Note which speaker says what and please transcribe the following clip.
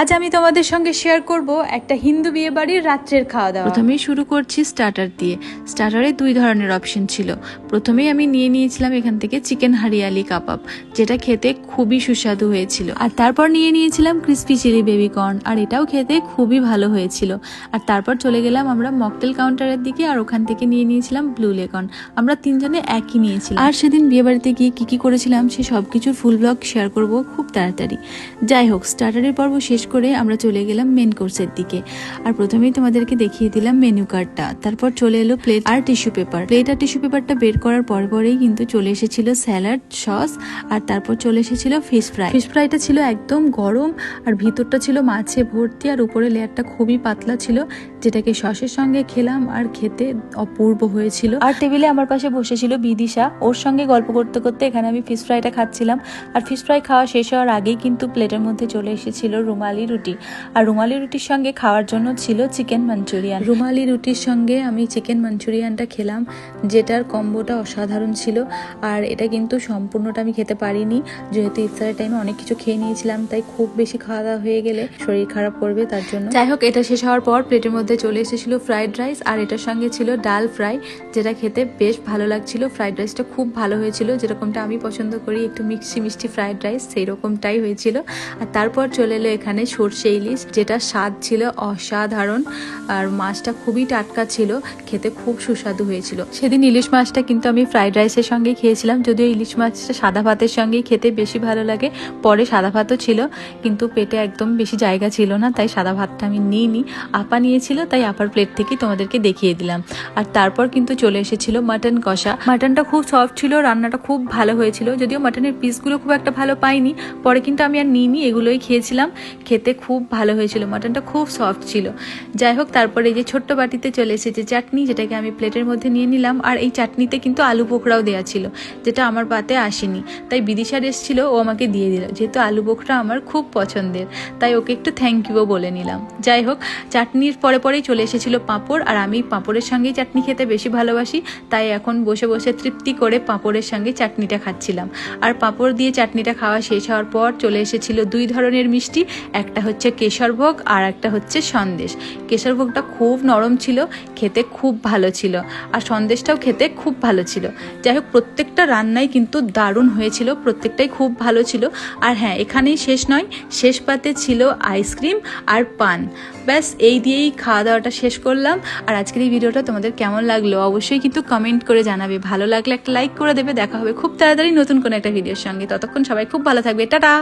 Speaker 1: আজ আমি তোমাদের সঙ্গে শেয়ার করব একটা হিন্দু বিয়ে বাড়ির রাত্রের খাওয়া দাওয়া।
Speaker 2: প্রথমেই শুরু করছি স্টার্টার দিয়ে। স্টার্টারে দুই ধরনের অপশন ছিল। প্রথমেই আমি নিয়েছিলাম এখান থেকে চিকেন হারিয়ালি কাবাব, যেটা খেতে খুবই সুস্বাদু হয়েছিল। আর তারপর নিয়েছিলাম ক্রিসপি চিলি বেবি কর্ন, আর এটাও খেতে খুবই ভালো হয়েছিল। আর তারপর চলে গেলাম আমরা মকটেল কাউন্টারের দিকে, আর ওখান থেকে নিয়েছিলাম ব্লু লেগন। আমরা তিনজনে একই নিয়েছিলাম। আর সেদিন বিয়ে বাড়িতে গিয়ে কি করেছিলাম সে সব কিছুর ফুল ব্লগ শেয়ার করব খুব তাড়াতাড়ি। যাই হোক, স্টার্টারের পর্ব শেষ করে আমরা চলে গেলাম মেন কোর্সের দিকে। আর প্রথমেই তোমাদেরকে দেখিয়ে দিলাম মেনু কার্ডটা। তারপর চলে এলো প্লেট আর টিস্যু পেপার। প্লেট আর টিস্যু পেপারটা বের করার পরেই কিন্তু চলে এসেছিল স্যালাড, সস, আর তারপর চলে এসেছিল ফিশ ফ্রাই। ফিশ ফ্রাইটা ছিল একদম গরম, আর ভিতরটা ছিল মাছে ভর্তি, আর উপরে লেয়ারটা খুবই পাতলা ছিল, যেটাকে সসের সঙ্গে খেলাম আর খেতে অপূর্ব হয়েছিল। আর টেবিলে আমার পাশে বসেছিল বিদিশা, ওর সঙ্গে গল্প করতে করতে এখানে আমি ফিশ ফ্রাইটা খাচ্ছিলাম। আর ফিশ ফ্রাই খাওয়া শেষ হওয়ার আগেই কিন্তু প্লেটের মধ্যে চলে এসেছিল রুমালি রুটি। আর রুমালি রুটির সঙ্গে খাওয়ার জন্য ছিল চিকেন মাঞ্চুরিয়ান। রুমালি রুটির সঙ্গে আমি চিকেন মাঞ্চুরিয়ানটা খেলাম, যেটার কম্বোটা অসাধারণ ছিল। আর এটা কিন্তু সম্পূর্ণটা আমি খেতে পারিনি, যেহেতু ইফতারের টাইমে অনেক কিছু খেয়ে নিয়েছিলাম, তাই খুব বেশি খাওয়া দাওয়া হয়ে গেলে শরীর খারাপ করবে, তার জন্য। যাই হোক, এটা শেষ হওয়ার পর প্লেটের মধ্যে চলে এসেছিল ফ্রাইড রাইস, আর এটার সঙ্গে ছিল ডাল ফ্রাই, যেটা খেতে বেশ ভালো লাগছিল। ফ্রাইড রাইসটা খুব ভালো হয়েছিল, যেরকমটা আমি পছন্দ করি, একটু মিষ্টি ফ্রাইড রাইস, সেই রকমটাই হয়েছিল। আর তারপর চলে এলো এখানে সর্ষে ইলিশ, যেটা স্বাদ ছিল অসাধারণ। আর মাছটা খুবই টাটকা ছিল, খেতে খুব সুস্বাদু হয়েছিল। সেদিন ইলিশ মাছটা কিন্তু আমি ফ্রাইড রাইসের সঙ্গে খেয়েছিলাম, যদিও ইলিশ মাছটা সাদা ভাতের সঙ্গেই খেতে বেশি ভালো লাগে। পরে সাদা ভাতও ছিল, কিন্তু পেটে একদম বেশি জায়গা ছিল না, তাই সাদা ভাতটা আমি নিইনি। আপা নিয়েছিল, তাই আপার প্লেট থেকেই তোমাদেরকে দেখিয়ে দিলাম। আর তারপর কিন্তু চলে এসেছিল মাটন কষা। মাটনটা খুব সফট ছিল, রান্নাটা খুব ভালো হয়েছিল, যদিও মাটনের পিসগুলো খুব একটা ভালো পাইনি। পরে কিন্তু আমি আর নিইনি, এগুলোই খেয়েছিলাম। খেতে খুব ভালো হয়েছিল, মাটনটা খুব সফট ছিল। যাই হোক, তারপরে এই যে ছোট্ট বাটিতে চলে এসেছে চাটনি, যেটাকে আমি প্লেটের মধ্যে নিয়ে নিলাম। আর এই চাটনিতে কিন্তু আলু বোখরাও দেওয়া ছিল, যেটা আমার পাতে আসেনি, তাই বিদিশার এসেছিল, ও আমাকে দিয়ে দিল। যেহেতু আলু বোখরা আমার খুব পছন্দের, তাই ওকে একটু থ্যাংক ইউ বলে নিলাম। যাই হোক, চাটনির পরেই চলে এসেছিল পাঁপড়, আর আমি পাঁপড়ের সঙ্গেই চাটনি খেতে বেশি ভালোবাসি, তাই এখন বসে বসে তৃপ্তি করে পাঁপড়ের সঙ্গে চাটনিটা খাচ্ছিলাম। আর পাঁপড় দিয়ে চাটনিটা খাওয়া শেষ হওয়ার পর চলে এসেছিল দুই ধরনের মিষ্টি, একটা হচ্ছে কেশরভোগ আর একটা হচ্ছে সন্দেশ। কেশরভোগটা খুব নরম ছিল, খেতে খুব ভালো ছিল, আর সন্দেশটাও খেতে খুব ভালো ছিল। যাই হোক, প্রত্যেকটা রান্নাই কিন্তু দারুণ হয়েছিল, প্রত্যেকটাই খুব ভালো ছিল। আর হ্যাঁ, এখানেই শেষ নয়, শেষ পাতে ছিল আইসক্রিম আর পান। ব্যাস এই দিয়েই খাওয়া দাওয়াটা শেষ করলাম। আর আজকের এই ভিডিওটা তোমাদের কেমন লাগলো অবশ্যই কিন্তু কমেন্ট করে জানাবে। ভালো লাগলে একটা লাইক করে দেবে। দেখা হবে খুব তাড়াতাড়ি নতুন কোনো একটা ভিডিওর সঙ্গে। ততক্ষণ সবাই খুব ভালো থাকবে। টাটা।